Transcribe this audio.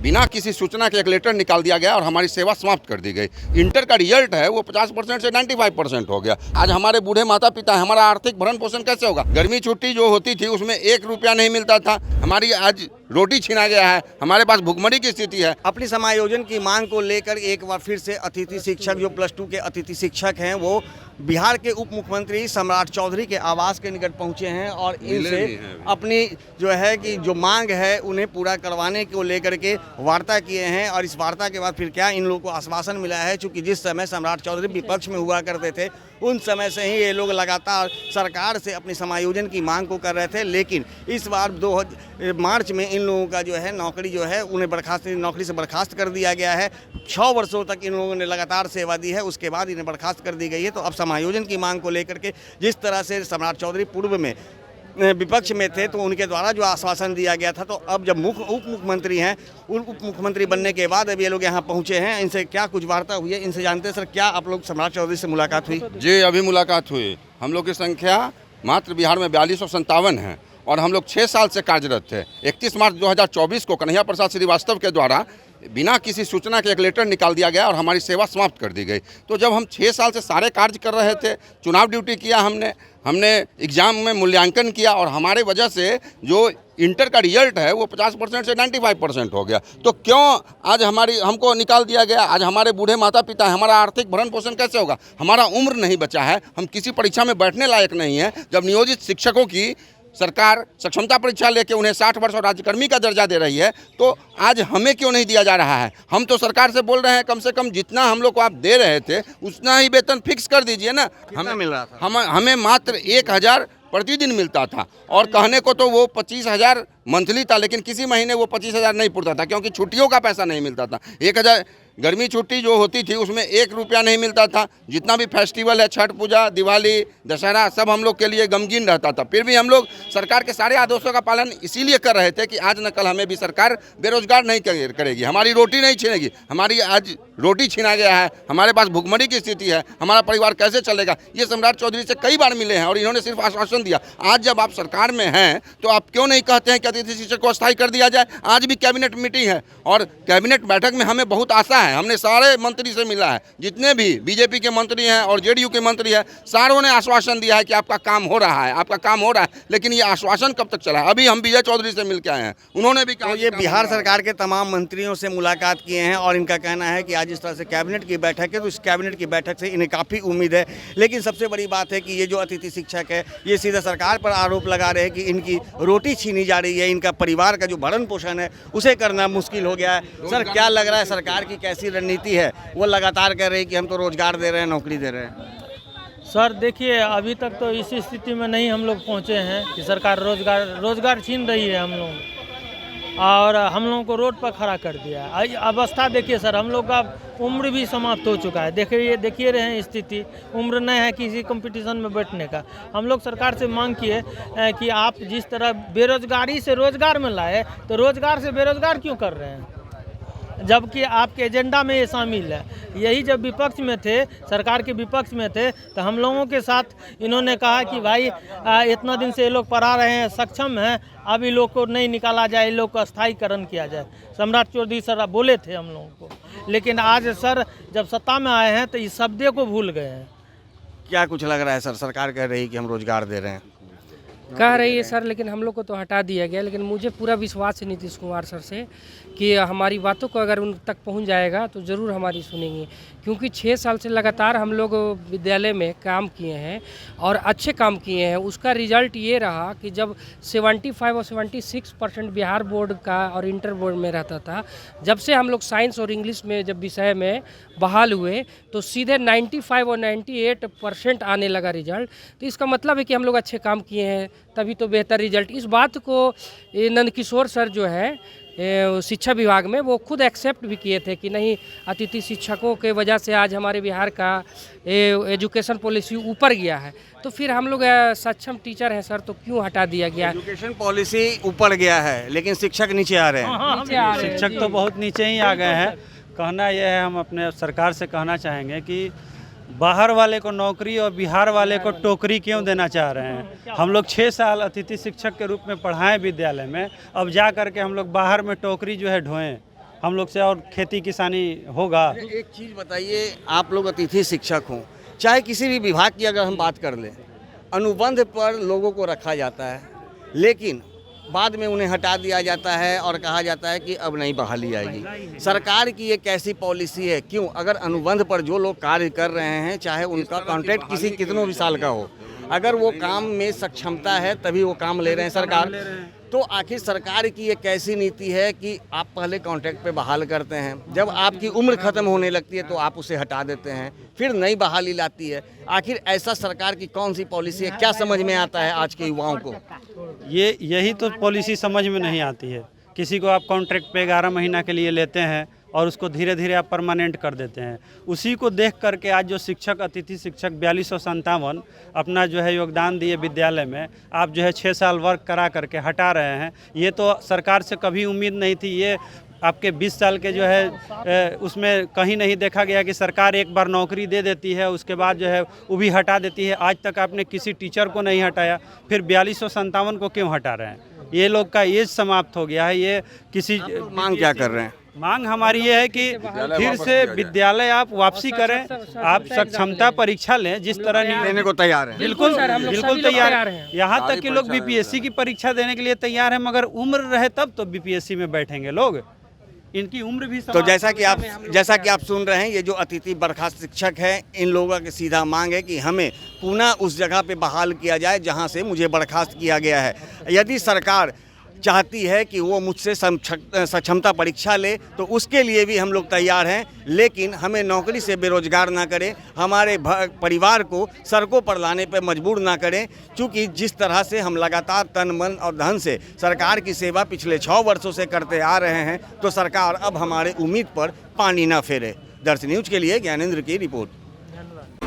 बिना किसी सूचना के एक लेटर निकाल दिया गया और हमारी सेवा समाप्त कर दी गई। इंटर का रिजल्ट है वो 50% से 95% हो गया। आज हमारे बूढ़े माता पिता हैं, हमारा आर्थिक भरण पोषण कैसे होगा? गर्मी छुट्टी जो होती थी उसमें 1 रुपया नहीं मिलता था, हमारी आज रोटी छीना गया है, हमारे पास भुखमरी की स्थिति है। अपनी समायोजन की मांग को लेकर एक बार फिर से अतिथि शिक्षक जो +2 के अतिथि शिक्षक हैं वो बिहार के उप मुख्यमंत्री सम्राट चौधरी के आवास के निकट पहुंचे हैं और इनसे अपनी जो है कि जो मांग है उन्हें पूरा करवाने को लेकर के वार्ता किए हैं। और इस वार्ता के बाद फिर क्या इन लोगों को आश्वासन मिला है, चूँकि जिस समय सम्राट चौधरी विपक्ष में हुआ करते थे उन समय से ही ये लोग लगातार सरकार से अपनी समायोजन की मांग को कर रहे थे। लेकिन इस बार 2 मार्च में इन लोगों का जो है नौकरी जो है उन्हें नौकरी से बर्खास्त कर दिया गया है। 6 वर्षों तक इन लोगों ने लगातार सेवा दी है, उसके बाद इन्हें बर्खास्त कर दी गई है। तो अब समायोजन की मांग को लेकर के जिस तरह से सम्राट चौधरी पूर्व में विपक्ष में थे तो उनके द्वारा जो आश्वासन दिया गया था, तो अब जब उप मुख्यमंत्री हैं, उप मुख्यमंत्री बनने के बाद अब ये लोग यहाँ पहुँचे हैं। इनसे क्या कुछ वार्ता हुई है, इनसे जानते हैं। सर, क्या आप लोग सम्राट चौधरी से मुलाकात हुई? जी, अभी मुलाकात हुई। हम लोग की संख्या मात्र बिहार में 4257 है और हम लोग 6 साल से कार्यरत थे। 31 मार्च 2024 को कन्हैया प्रसाद श्रीवास्तव के द्वारा बिना किसी सूचना के एक लेटर निकाल दिया गया और हमारी सेवा समाप्त कर दी गई। तो जब हम 6 साल से सारे कार्य कर रहे थे, चुनाव ड्यूटी किया, हमने एग्ज़ाम में मूल्यांकन किया और हमारे वजह से जो इंटर का रिजल्ट है वो 50% से 95% हो गया। तो क्यों आज हमको निकाल दिया गया? आज हमारे बूढ़े माता पिता हैं, हमारा आर्थिक भरण पोषण कैसे होगा? हमारा उम्र नहीं बचा है, हम किसी परीक्षा में बैठने लायक नहीं है। जब नियोजित शिक्षकों की सरकार सक्षमता परीक्षा लेके उन्हें 60 वर्ष और राज्यकर्मी का दर्जा दे रही है, तो आज हमें क्यों नहीं दिया जा रहा है? हम तो सरकार से बोल रहे हैं कम से कम जितना हम लोग को आप दे रहे थे उतना ही वेतन फिक्स कर दीजिए ना। हमें मिल रहा था, हमें मात्र 1000 प्रतिदिन मिलता था और कहने को तो वो 25,000 मंथली था, लेकिन किसी महीने वो 25,000 नहीं पुरता था क्योंकि छुट्टियों का पैसा नहीं मिलता था। 1000 गर्मी छुट्टी जो होती थी उसमें 1 रुपया नहीं मिलता था। जितना भी फेस्टिवल है, छठ पूजा, दिवाली, दशहरा, सब हम लोग के लिए गमगीन रहता था। फिर भी हम लोग सरकार के सारे आदेशों का पालन इसीलिए कर रहे थे कि आज न कल हमें भी सरकार बेरोजगार नहीं करेगी, हमारी रोटी नहीं छीनेगी। हमारी आज रोटी छीना गया है, हमारे पास भुखमरी की स्थिति है, हमारा परिवार कैसे चलेगा? ये सम्राट चौधरी से कई बार मिले हैं और इन्होंने सिर्फ आश्वासन दिया। आज जब आप सरकार में हैं तो आप क्यों नहीं कहते हैं कि अतिथि शिक्षक को अस्थायी कर दिया जाए? आज भी कैबिनेट मीटिंग है और कैबिनेट बैठक में हमें बहुत आशा है। हमने सारे मंत्री से मिला है, जितने भी बीजेपी के मंत्री हैं और जेडीयू के मंत्री हैं, सारों ने आश्वासन दिया है कि आपका काम हो रहा है, आपका काम हो रहा है। लेकिन ये आश्वासन कब तक चला है? अभी हम विजय चौधरी से मिल के आए हैं, उन्होंने भी कहा। तो ये बिहार सरकार के तमाम मंत्रियों से मुलाकात किए हैं और इनका कहना है कि आज इस तरह से कैबिनेट की बैठक है तो इस कैबिनेट की बैठक से इन्हें काफ़ी उम्मीद है। लेकिन सबसे बड़ी बात है कि ये जो अतिथि शिक्षक है ये सीधा सरकार पर आरोप लगा रहे हैं कि इनकी रोटी छीनी जा रही है, इनका परिवार का जो भरण पोषण है उसे करना मुश्किल हो गया है। सर, क्या लग रहा है सरकार की कैसी रणनीति है? वो लगातार कह रही है कि हम तो रोजगार दे रहे हैं, नौकरी दे रहे हैं। सर देखिए, अभी तक तो इस स्थिति में नहीं हम लोग पहुँचे हैं कि सरकार रोजगार छीन रही है हम लोग और हम लोगों को रोड पर खड़ा कर दिया है। अवस्था देखिए सर, हम लोग का उम्र भी समाप्त हो चुका है। देखिए रहे हैं स्थिति, उम्र नहीं है किसी कंपटीशन में बैठने का। हम लोग सरकार से मांग किए कि आप जिस तरह बेरोजगारी से रोजगार में लाए तो रोजगार से बेरोजगार क्यों कर रहे हैं, जबकि आपके एजेंडा में ये शामिल है। यही जब विपक्ष में थे, सरकार के विपक्ष में थे, तो हम लोगों के साथ इन्होंने कहा कि भाई इतना दिन से ये लोग पढ़ा रहे हैं, सक्षम हैं, अब ये लोग को नहीं निकाला जाए, इन लोग को अस्थायीकरण किया जाए। सम्राट चौधरी सर बोले थे हम लोगों को, लेकिन आज सर जब सत्ता में आए हैं तो इस शब्द को भूल गए हैं। क्या कुछ लग रहा है सर? सरकार कह रही है कि हम रोजगार दे रहे हैं, कह रही है सर, लेकिन हम लोग को तो हटा दिया गया। लेकिन मुझे पूरा विश्वास है नीतीश कुमार सर से कि हमारी बातों को अगर उन तक पहुंच जाएगा तो ज़रूर हमारी सुनेंगे, क्योंकि 6 साल से लगातार हम लोग विद्यालय में काम किए हैं और अच्छे काम किए हैं। उसका रिजल्ट ये रहा कि जब 75 और 76% बिहार बोर्ड का और इंटर बोर्ड में रहता था, जब से हम लोग साइंस और इंग्लिश में जब विषय में बहाल हुए तो सीधे 95 और 98% आने लगा रिजल्ट। तो इसका मतलब है कि हम लोग अच्छे काम किए हैं, तभी तो बेहतर रिजल्ट। इस बात को नंदकिशोर सर जो है शिक्षा विभाग में वो खुद एक्सेप्ट भी किए थे कि नहीं, अतिथि शिक्षकों के वजह से आज हमारे बिहार का एजुकेशन पॉलिसी ऊपर गया है। तो फिर हम लोग सक्षम टीचर हैं सर, तो क्यों हटा दिया गया? एजुकेशन पॉलिसी ऊपर गया है लेकिन शिक्षक नीचे आ रहे हैं। शिक्षक तो बहुत नीचे ही आ गए हैं। कहना यह है, हम अपने सरकार से कहना चाहेंगे कि बाहर वाले को नौकरी और बिहार वाले को टोकरी क्यों देना चाह रहे हैं? हम लोग 6 साल अतिथि शिक्षक के रूप में पढ़ाएं विद्यालय में, अब जा कर के हम लोग बाहर में टोकरी जो है ढोएं। हम लोग से और खेती किसानी होगा। एक चीज़ बताइए, आप लोग अतिथि शिक्षक हों, चाहे किसी भी विभाग की अगर हम बात कर लें, अनुबंध पर लोगों को रखा जाता है, लेकिन बाद में उन्हें हटा दिया जाता है और कहा जाता है कि अब नहीं बहाली आएगी। सरकार की ये कैसी पॉलिसी है? क्यों? अगर अनुबंध पर जो लोग कार्य कर रहे हैं, चाहे उनका कॉन्ट्रैक्ट कितनों भी साल का हो, अगर वो काम में सक्षमता है तभी वो काम ले रहे हैं सरकार, तो आखिर सरकार की ये कैसी नीति है कि आप पहले कॉन्ट्रैक्ट पे बहाल करते हैं, जब आपकी उम्र खत्म होने लगती है तो आप उसे हटा देते हैं, फिर नई बहाली लाती है? आखिर ऐसा सरकार की कौन सी पॉलिसी है? क्या समझ में आता है आज के युवाओं को? यही तो पॉलिसी समझ में नहीं आती है। किसी को आप कॉन्ट्रैक्ट पे 11 महीना के लिए लेते हैं और उसको धीरे धीरे आप परमानेंट कर देते हैं। उसी को देख करके आज जो शिक्षक, अतिथि शिक्षक 4257 अपना जो है योगदान दिए विद्यालय में, आप जो है 6 साल वर्क करा करके हटा रहे हैं। ये तो सरकार से कभी उम्मीद नहीं थी। ये आपके 20 साल के जो है उसमें कहीं नहीं देखा गया कि सरकार एक बार नौकरी दे देती है, उसके बाद जो है वो भी हटा देती है। आज तक आपने किसी टीचर को नहीं हटाया, फिर 4257 को क्यों हटा रहे हैं? ये लोग का एज समाप्त हो गया है। ये किसी मांग क्या कर रहे हैं? मांग हमारी ये है कि फिर से विद्यालय आप वापसी करें, आप सक्षमता परीक्षा लें, जिस तरह देने को तैयार है। बिल्कुल बिल्कुल तैयार हैं। यहाँ तक कि लोग बीपीएससी की परीक्षा देने के लिए तैयार हैं, मगर उम्र रहे तब तो बीपीएससी में बैठेंगे लोग। इनकी उम्र भी तो जैसा कि आप सुन रहे हैं, ये जो अतिथि बर्खास्त शिक्षक हैं, इन लोगों की सीधा मांग है कि हमें पुनः उस जगह पे बहाल किया जाए जहां से मुझे बर्खास्त किया गया है। यदि सरकार चाहती है कि वो मुझसे सक्षमता परीक्षा ले तो उसके लिए भी हम लोग तैयार हैं, लेकिन हमें नौकरी से बेरोजगार ना करें, हमारे परिवार को सड़कों पर लाने पर मजबूर ना करें। क्योंकि जिस तरह से हम लगातार तन मन और धन से सरकार की सेवा पिछले 6 वर्षों से करते आ रहे हैं, तो सरकार अब हमारे उम्मीद पर पानी ना फेरे। दर्श न्यूज के लिए ज्ञानेंद्र की रिपोर्ट।